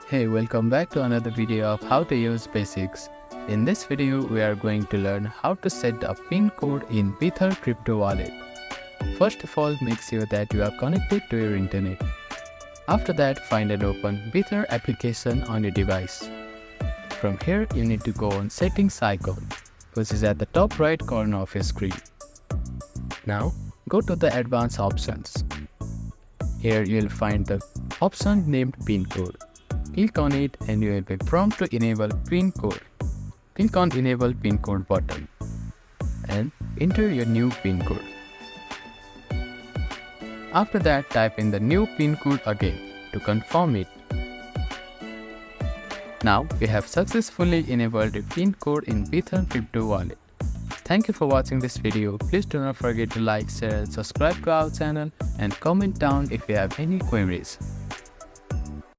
Hey, welcome back to another video of how to use basics. In this video, we are going to learn how to set a PIN code in Bither Crypto Wallet. First of all, make sure that you are connected to your internet. After that, find and open Bither application on your device. From here, you need to go on Settings icon, which is at the top right corner of your screen. Now, go to the Advanced options. Here you will find the option named PIN code. Click on it and you will be prompted to enable PIN code. Click on Enable PIN code button and enter your new PIN code. After that, type in the new PIN code again to confirm it. Now we have successfully enabled the PIN code in Bither Crypto Wallet. Thank you for watching this video. Please do not forget to like, share, subscribe to our channel and comment down if you have any queries.